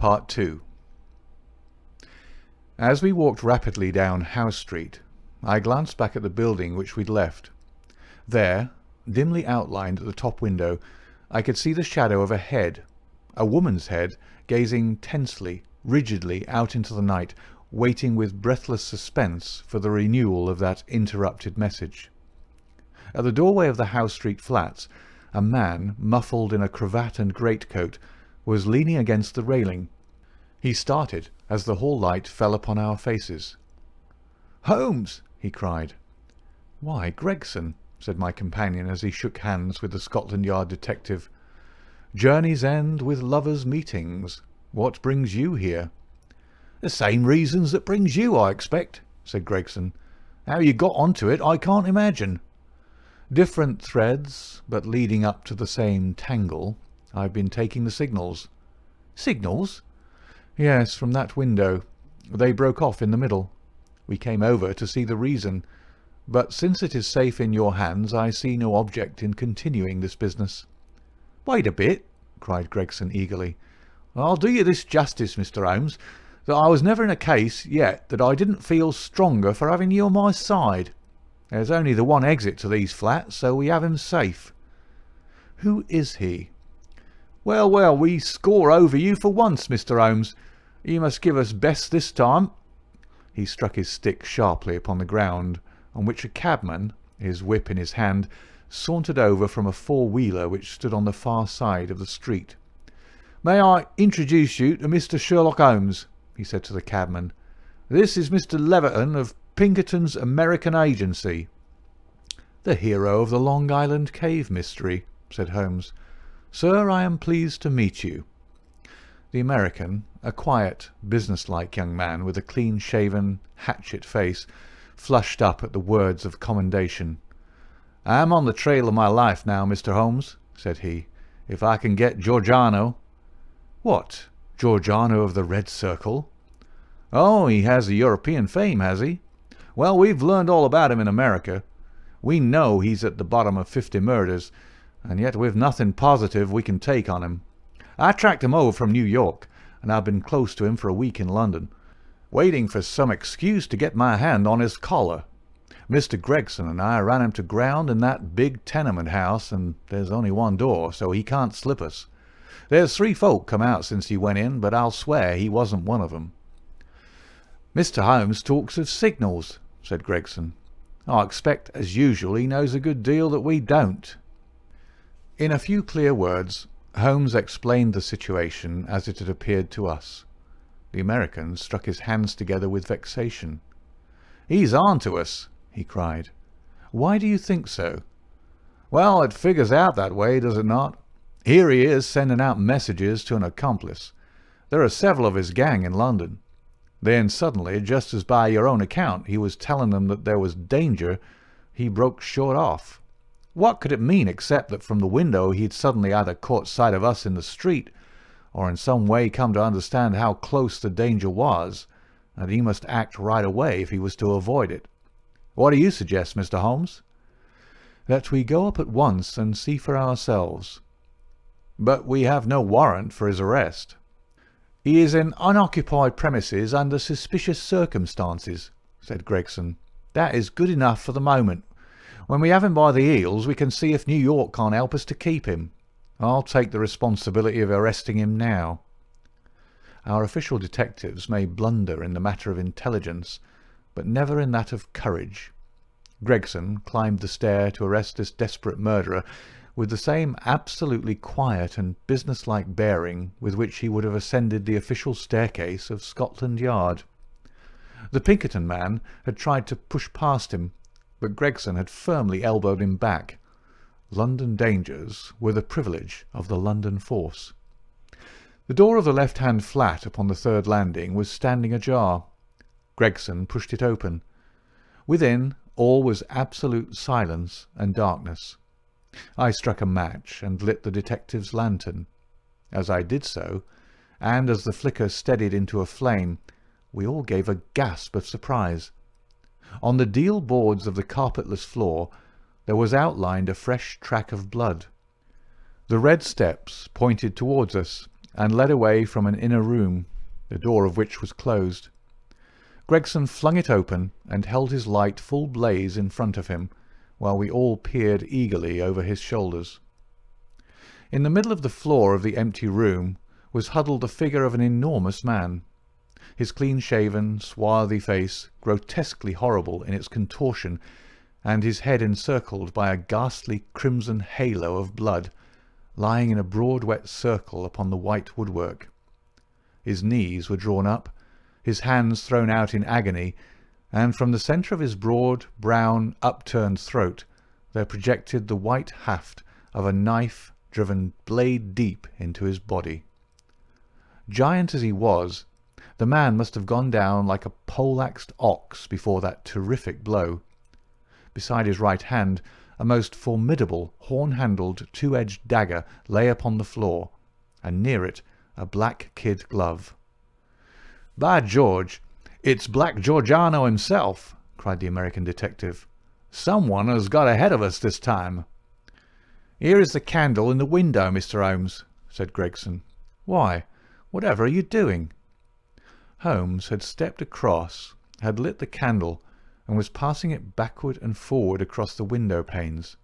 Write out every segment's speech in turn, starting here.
Part 2. As we walked rapidly down Howe Street, I glanced back at the building which we'd left. There, dimly outlined at the top window, I could see the shadow of a head, a woman's head, gazing tensely, rigidly out into the night, waiting with breathless suspense for the renewal of that interrupted message. At the doorway of the Howe Street flats, a man, muffled in a cravat and greatcoat, was leaning against the railing. He started as the hall light fell upon our faces. "Holmes!" he cried. "Why, Gregson," said my companion as he shook hands with the Scotland Yard detective. "Journeys end with lovers' meetings. What brings you here?" "The same reasons that brings you, I expect," said Gregson. "How you got onto it, I can't imagine." "Different threads, but leading up to the same tangle. I've been taking the signals." "Signals?" "Yes, from that window. They broke off in the middle. We came over to see the reason, but since it is safe in your hands, I see no object in continuing this business." "Wait a bit," cried Gregson eagerly. "I'll do you this justice, Mr. Holmes, that I was never in a case yet that I didn't feel stronger for having you on my side. There's only the one exit to these flats, so we have him safe." "Who is he?" Well, we score over you for once, Mr. Holmes. You must give us best this time." He struck his stick sharply upon the ground, on which a cabman, his whip in his hand, sauntered over from a four-wheeler which stood on the far side of the street. "May I introduce you to Mr. Sherlock Holmes?" he said to the cabman. "This is Mr. Leverton of Pinkerton's American Agency." "The hero of the Long Island Cave mystery," said Holmes. "Sir, I am pleased to meet you." The American, a quiet, business-like young man with a clean-shaven, hatchet face, flushed up at the words of commendation. "I am on the trail of my life now, Mr. Holmes," said he. "If I can get Giordano—" "What, Giordano of the Red Circle?" "Oh, he has a European fame, has he? Well, we've learned all about him in America. We know he's at the bottom of 50 murders, and yet we've nothing positive we can take on him. I tracked him over from New York, and I've been close to him for a week in London, waiting for some excuse to get my hand on his collar. Mr. Gregson and I ran him to ground in that big tenement house, and there's only one door, so he can't slip us. There's 3 folk come out since he went in, but I'll swear he wasn't one of them." "Mr. Holmes talks of signals," said Gregson. "I expect, as usual, he knows a good deal that we don't." In a few clear words, Holmes explained the situation as it had appeared to us. The American struck his hands together with vexation. "He's on to us," he cried. "Why do you think so?" "Well, it figures out that way, does it not? Here he is sending out messages to an accomplice. There are several of his gang in London. Then suddenly, just as by your own account he was telling them that there was danger, he broke short off. What could it mean except that from the window he had suddenly either caught sight of us in the street, or in some way come to understand how close the danger was, and he must act right away if he was to avoid it. What do you suggest, Mr. Holmes?" "That we go up at once and see for ourselves." "But we have no warrant for his arrest." "He is in unoccupied premises under suspicious circumstances," said Gregson. "That is good enough for the moment. When we have him by the heels, we can see if New York can't help us to keep him. I'll take the responsibility of arresting him now." Our official detectives may blunder in the matter of intelligence, but never in that of courage. Gregson climbed the stair to arrest this desperate murderer with the same absolutely quiet and business-like bearing with which he would have ascended the official staircase of Scotland Yard. The Pinkerton man had tried to push past him, but Gregson had firmly elbowed him back. London dangers were the privilege of the London force. The door of the left-hand flat upon the 3rd landing was standing ajar. Gregson pushed it open. Within, all was absolute silence and darkness. I struck a match and lit the detective's lantern. As I did so, and as the flicker steadied into a flame, we all gave a gasp of surprise. On the deal boards of the carpetless floor there was outlined a fresh track of blood. The red steps pointed towards us, and led away from an inner room, the door of which was closed. Gregson flung it open and held his light full blaze in front of him, while we all peered eagerly over his shoulders. In the middle of the floor of the empty room was huddled the figure of an enormous man. His clean-shaven, swarthy face, grotesquely horrible in its contortion, and his head encircled by a ghastly crimson halo of blood, lying in a broad wet circle upon the white woodwork. His knees were drawn up, his hands thrown out in agony, and from the centre of his broad, brown, upturned throat there projected the white haft of a knife driven blade deep into his body. Giant as he was, the man must have gone down like a poleaxed ox before that terrific blow. Beside his right hand a most formidable horn-handled two-edged dagger lay upon the floor, and near it a black kid glove. "By George, it's Black Georgiano himself!" cried the American detective. "Someone has got ahead of us this time." "Here is the candle in the window, Mr. Holmes," said Gregson. "Why, whatever are you doing?" Holmes had stepped across, had lit the candle, and was passing it backward and forward across the window panes.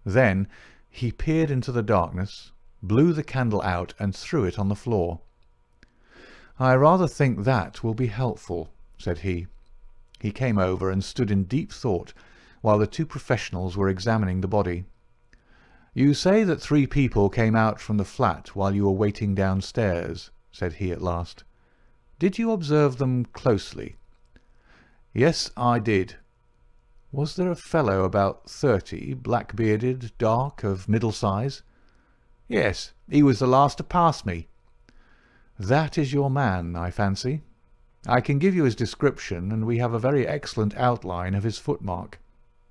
Then he peered into the darkness, blew the candle out, and threw it on the floor. "I rather think that will be helpful," said he. He came over and stood in deep thought while the two professionals were examining the body. "You say that 3 people came out from the flat while you were waiting downstairs," said he at last. "Did you observe them closely?" "Yes, I did." "Was there a fellow about 30, black-bearded, dark, of middle size?" "Yes, he was the last to pass me." "That is your man, I fancy. I can give you his description, and we have a very excellent outline of his footmark.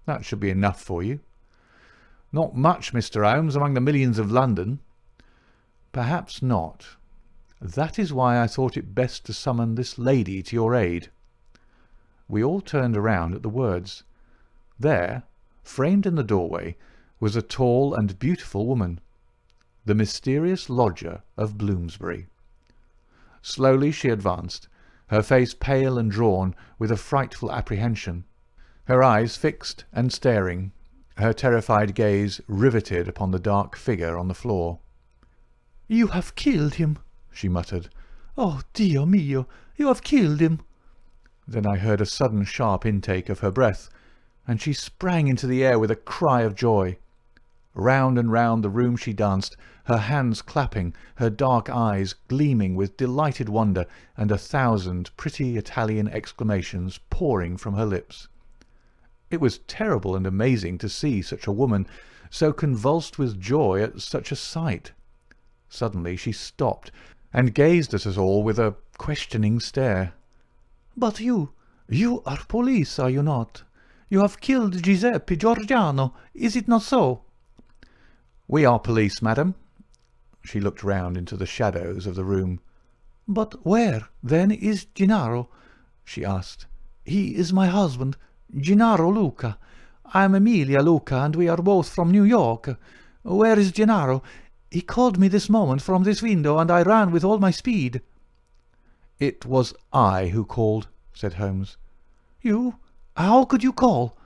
That should be enough for you." "Not much, Mr. Holmes, among the millions of London." "Perhaps not. That is why I thought it best to summon this lady to your aid." We all turned around at the words. There, framed in the doorway, was a tall and beautiful woman, the mysterious lodger of Bloomsbury. Slowly she advanced, her face pale and drawn with a frightful apprehension, her eyes fixed and staring, her terrified gaze riveted upon the dark figure on the floor. "You have killed him," she muttered. "Oh, Dio mio, you have killed him." Then I heard a sudden sharp intake of her breath, and she sprang into the air with a cry of joy. Round and round the room she danced, her hands clapping, her dark eyes gleaming with delighted wonder, and 1,000 pretty Italian exclamations pouring from her lips. It was terrible and amazing to see such a woman, so convulsed with joy at such a sight. Suddenly she stopped, and gazed at us all with a questioning stare. "But you are police, are you not? You have killed Giuseppe Giorgiano, is it not so?" "We are police, madam." She looked round into the shadows of the room. "But where, then, is Gennaro?" she asked. "He is my husband, Gennaro Luca. I am Emilia Luca, and we are both from New York. Where is Gennaro? He called me this moment from this window, and I ran with all my speed." "It was I who called," said Holmes. "You? How could you call?"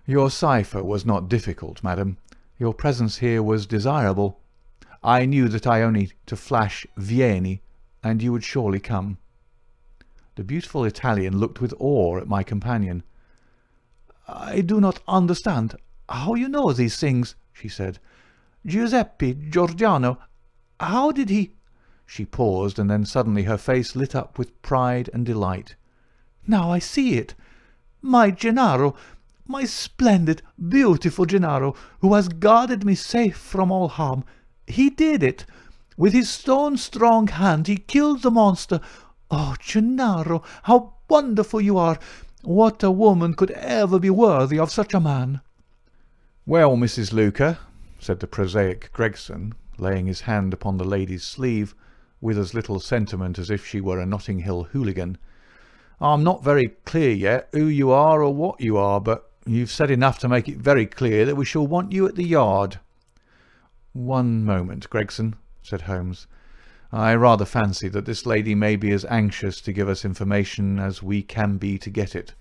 "Your cipher was not difficult, madam. Your presence here was desirable. I knew that I only to flash 'Vieni,' and you would surely come." The beautiful Italian looked with awe at my companion. "I do not understand how you know these things," she said. "Giuseppe Giorgiano, how did he—" She paused, and then suddenly her face lit up with pride and delight. "Now I see it. My Gennaro, my splendid, beautiful Gennaro, who has guarded me safe from all harm. He did it. With his stone-strong hand he killed the monster. Oh, Gennaro, how wonderful you are! What a woman could ever be worthy of such a man?" "Well, Mrs. Luca," said the prosaic Gregson, laying his hand upon the lady's sleeve, with as little sentiment as if she were a Notting Hill hooligan, "I'm not very clear yet who you are or what you are, but you've said enough to make it very clear that we shall want you at the Yard." "One moment, Gregson," said Holmes. I rather fancy that this lady may be as anxious to give us information as we can be to get it.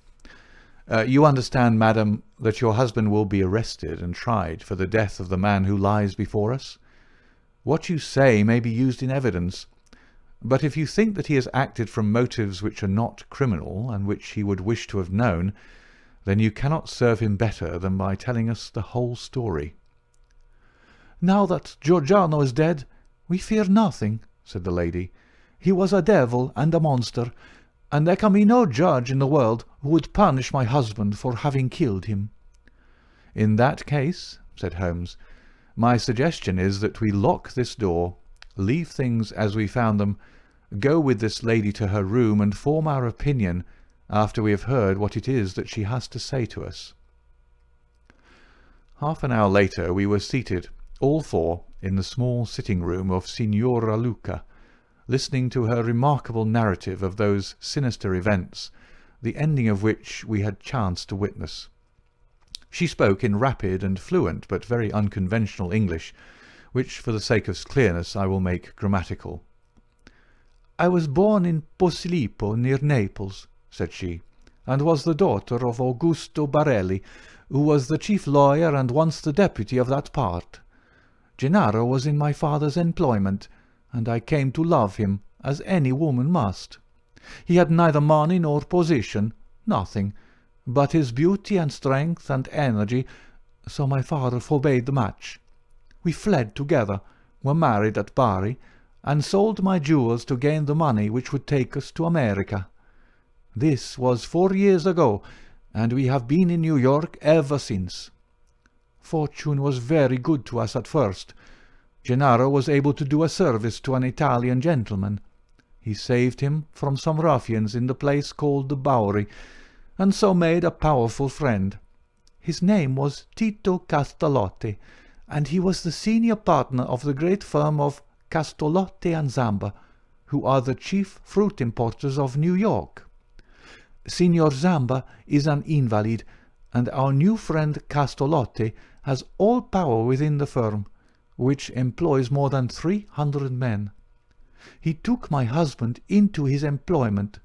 You understand, madam, that your husband will be arrested and tried for the death of the man who lies before us? What you say may be used in evidence, but if you think that he has acted from motives which are not criminal and which he would wish to have known, then you cannot serve him better than by telling us the whole story." "Now that Giordano is dead, we fear nothing," said the lady. "He was a devil and a monster, and there can be no judge in the world who would punish my husband for having killed him." "In that case," said Holmes, "my suggestion is that we lock this door, leave things as we found them, go with this lady to her room, and form our opinion after we have heard what it is that she has to say to us." Half an hour later we were seated, all four, in the small sitting-room of Signora Luca, listening to her remarkable narrative of those sinister events, the ending of which we had chanced to witness. She spoke in rapid and fluent but very unconventional English, which, for the sake of clearness, I will make grammatical. "I was born in Posillipo, near Naples," said she, "and was the daughter of Augusto Barelli, who was the chief lawyer and once the deputy of that part. Gennaro was in my father's employment, and I came to love him, as any woman must. He had neither money nor position, nothing, but his beauty and strength and energy, so my father forbade the match. We fled together, were married at Bari, and sold my jewels to gain the money which would take us to America. This was 4 years ago, and we have been in New York ever since. Fortune was very good to us at first. Gennaro was able to do a service to an Italian gentleman. He saved him from some ruffians in the place called the Bowery, and so made a powerful friend. His name was Tito Castalotti, and he was the senior partner of the great firm of Castolotti and Zamba, who are the chief fruit importers of New York. Signor Zamba is an invalid, and our new friend Castolotti has all power within the firm, which employs more than 300 men. He took my husband into his employment,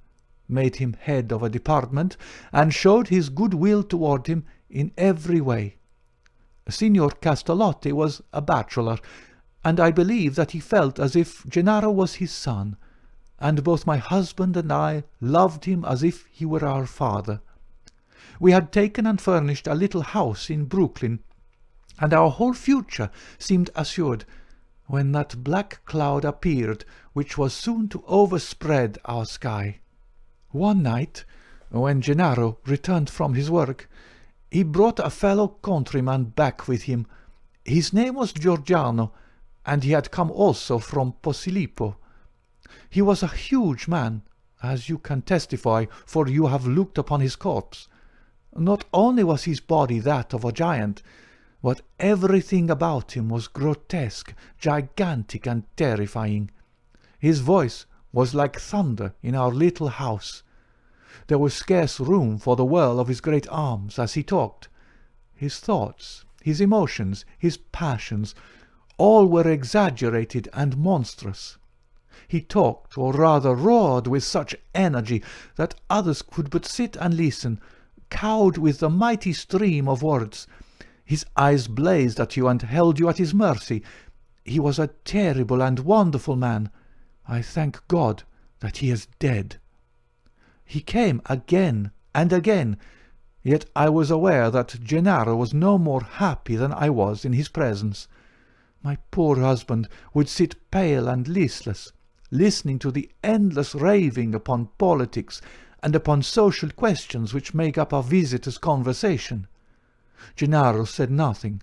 made him head of a department, and showed his good will toward him in every way. Signor Castolotti was a bachelor, and I believe that he felt as if Gennaro was his son, and both my husband and I loved him as if he were our father. We had taken and furnished a little house in Brooklyn, and our whole future seemed assured, when that black cloud appeared which was soon to overspread our sky. One night, when Gennaro returned from his work, he brought a fellow countryman back with him. His name was Giordano, and he had come also from Posillipo. He was a huge man, as you can testify, for you have looked upon his corpse. Not only was his body that of a giant, but everything about him was grotesque, gigantic, and terrifying. His voice was like thunder in our little house. There was scarce room for the whirl of his great arms as he talked. His thoughts, his emotions, his passions, all were exaggerated and monstrous. He talked, or rather roared, with such energy that others could but sit and listen, cowed with the mighty stream of words. His eyes blazed at you and held you at his mercy. He was a terrible and wonderful man. I thank God that he is dead. He came again and again, yet I was aware that Gennaro was no more happy than I was in his presence. My poor husband would sit pale and listless, listening to the endless raving upon politics and upon social questions which make up our visitors' conversation. Gennaro said nothing,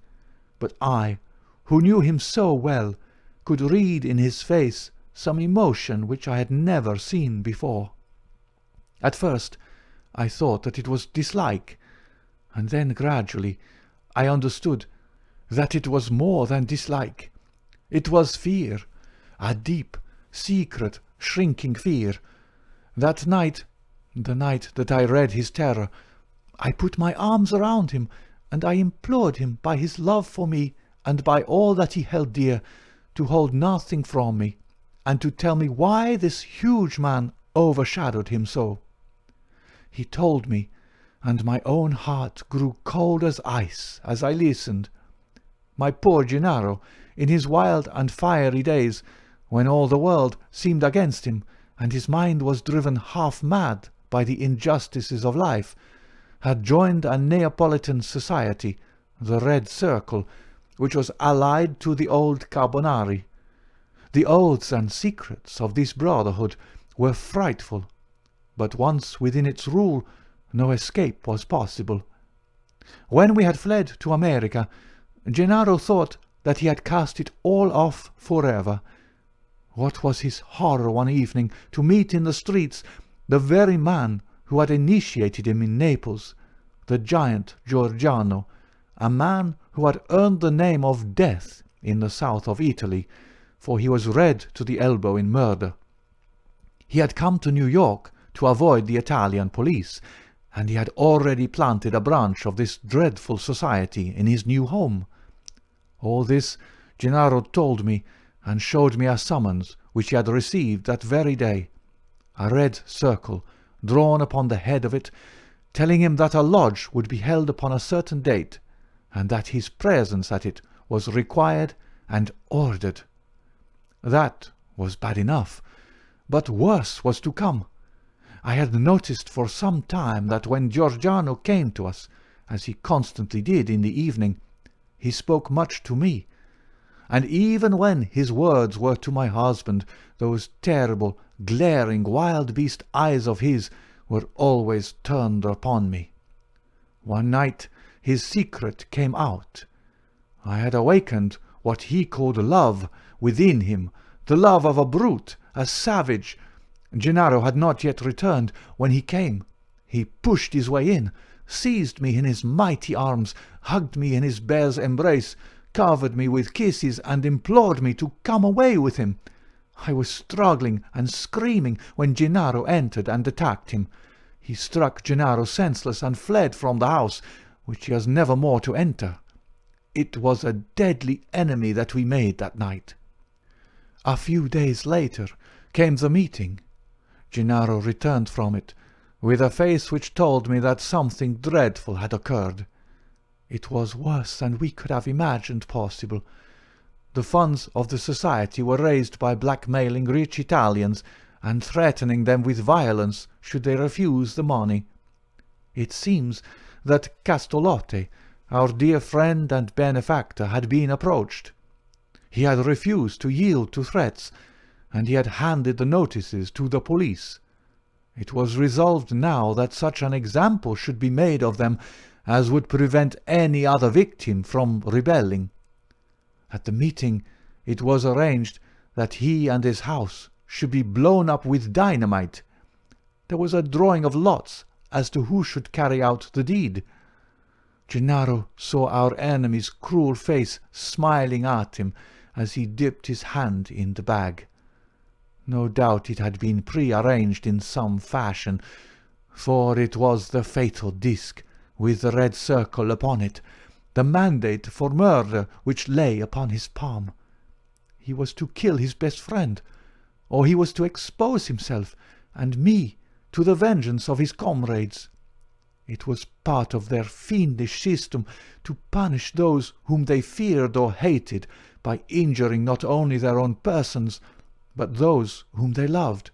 but I, who knew him so well, could read in his face some emotion which I had never seen before. At first I thought that it was dislike, and then gradually I understood that it was more than dislike. It was fear, a deep, secret, shrinking fear. That night, the night that I read his terror, I put my arms around him, and I implored him by his love for me and by all that he held dear to hold nothing from me, and to tell me why this huge man overshadowed him so. He told me, and my own heart grew cold as ice as I listened. My poor Gennaro, in his wild and fiery days, when all the world seemed against him, and his mind was driven half mad by the injustices of life, had joined a Neapolitan society, the Red Circle, which was allied to the old Carbonari. The oaths and secrets of this brotherhood were frightful, but once within its rule no escape was possible. When we had fled to America, Gennaro thought that he had cast it all off forever. What was his horror one evening to meet in the streets the very man who had initiated him in Naples, the giant Giorgiano, a man who had earned the name of Death in the south of Italy, for he was red to the elbow in murder. He had come to New York to avoid the Italian police, and he had already planted a branch of this dreadful society in his new home. All this Gennaro told me, and showed me a summons which he had received that very day, a red circle drawn upon the head of it, telling him that a lodge would be held upon a certain date, and that his presence at it was required and ordered. That was bad enough, but worse was to come. I had noticed for some time that when Giorgiano came to us, as he constantly did in the evening, he spoke much to me, and even when his words were to my husband, those terrible, glaring, wild-beast eyes of his were always turned upon me. One night his secret came out. I had awakened what he called love within him, the love of a brute, a savage. Gennaro had not yet returned when he came. He pushed his way in, seized me in his mighty arms, hugged me in his bear's embrace, covered me with kisses, and implored me to come away with him. I was struggling and screaming when Gennaro entered and attacked him. He struck Gennaro senseless and fled from the house, which he was never more to enter. It was a deadly enemy that we made that night. A few days later came the meeting. Gennaro returned from it, with a face which told me that something dreadful had occurred. It was worse than we could have imagined possible. The funds of the society were raised by blackmailing rich Italians and threatening them with violence should they refuse the money. It seems that Castolotte, our dear friend and benefactor, had been approached. He had refused to yield to threats, and he had handed the notices to the police. It was resolved now that such an example should be made of them as would prevent any other victim from rebelling. At the meeting it was arranged that he and his house should be blown up with dynamite. There was a drawing of lots as to who should carry out the deed. Gennaro saw our enemy's cruel face smiling at him as he dipped his hand in the bag. No doubt it had been pre-arranged in some fashion, for it was the fatal disc with the red circle upon it, the mandate for murder which lay upon his palm. He was to kill his best friend, or he was to expose himself and me to the vengeance of his comrades. It was part of their fiendish system to punish those whom they feared or hated by injuring not only their own persons, but those whom they loved,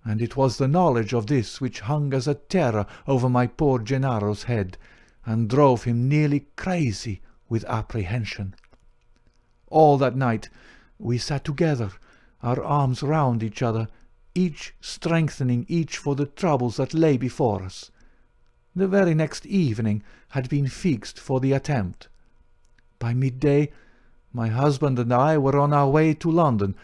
and it was the knowledge of this which hung as a terror over my poor Gennaro's head, and drove him nearly crazy with apprehension. All that night we sat together, our arms round each other, each strengthening each for the troubles that lay before us. The very next evening had been fixed for the attempt. By midday my husband and I were on our way to London,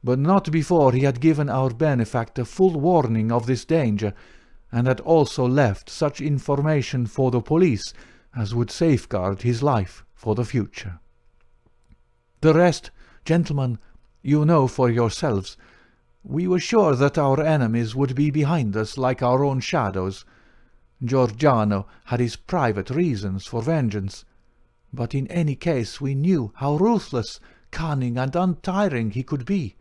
but not before he had given our benefactor full warning of this danger, and had also left such information for the police as would safeguard his life for the future. The rest, gentlemen, you know for yourselves. We were sure that our enemies would be behind us like our own shadows. Giorgiano had his private reasons for vengeance, but in any case we knew how ruthless, cunning, and untiring he could be.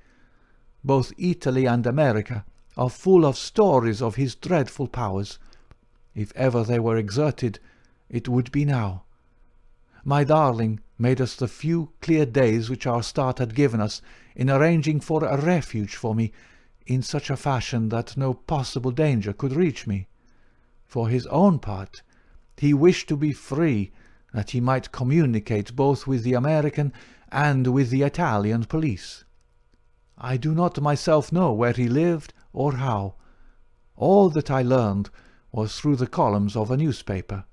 both Italy and America are full of stories of his dreadful powers. If ever they were exerted, it would be now. My darling made us the few clear days which our start had given us in arranging for a refuge for me in such a fashion that no possible danger could reach me. For his own part, he wished to be free, that he might communicate both with the American and with the Italian police. I do not myself know where he lived or how. All that I learned was through the columns of a newspaper.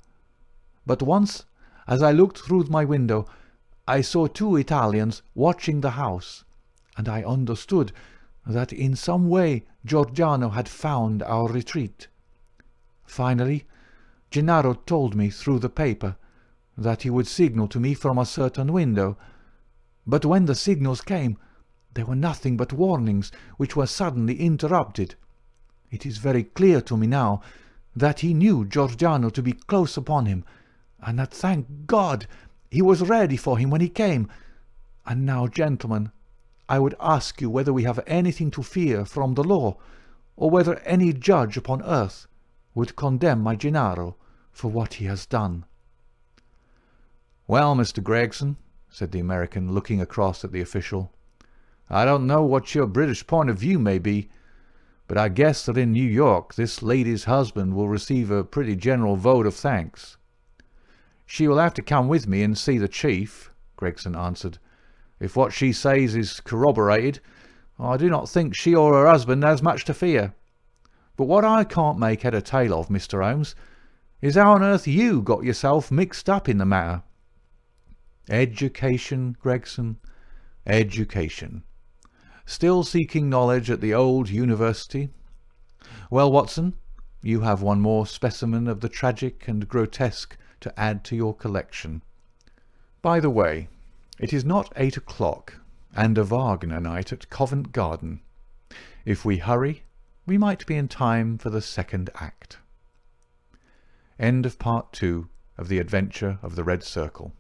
But once, as I looked through my window, I saw two Italians watching the house, and I understood that in some way Giordano had found our retreat. Finally, Gennaro told me through the paper that he would signal to me from a certain window, but when the signals came, they were nothing but warnings which were suddenly interrupted. It is very clear to me now that he knew Giordano to be close upon him, and that, thank God, he was ready for him when he came. And now, gentlemen, I would ask you whether we have anything to fear from the law, or whether any judge upon earth would condemn my Gennaro for what he has done." "Well, Mr. Gregson," said the American, looking across at the official, "I don't know what your British point of view may be, but I guess that in New York this lady's husband will receive a pretty general vote of thanks." "She will have to come with me and see the chief," Gregson answered. "If what she says is corroborated, I do not think she or her husband has much to fear. But what I can't make head or tail of, Mr. Holmes, is how on earth you got yourself mixed up in the matter." "Education, Gregson, education. Still seeking knowledge at the old university. Well, Watson, you have one more specimen of the tragic and grotesque to add to your collection. By the way, it is not 8 o'clock, and a Wagner night at Covent Garden. If we hurry, we might be in time for the second act." End of Part 2 of The Adventure of the Red Circle.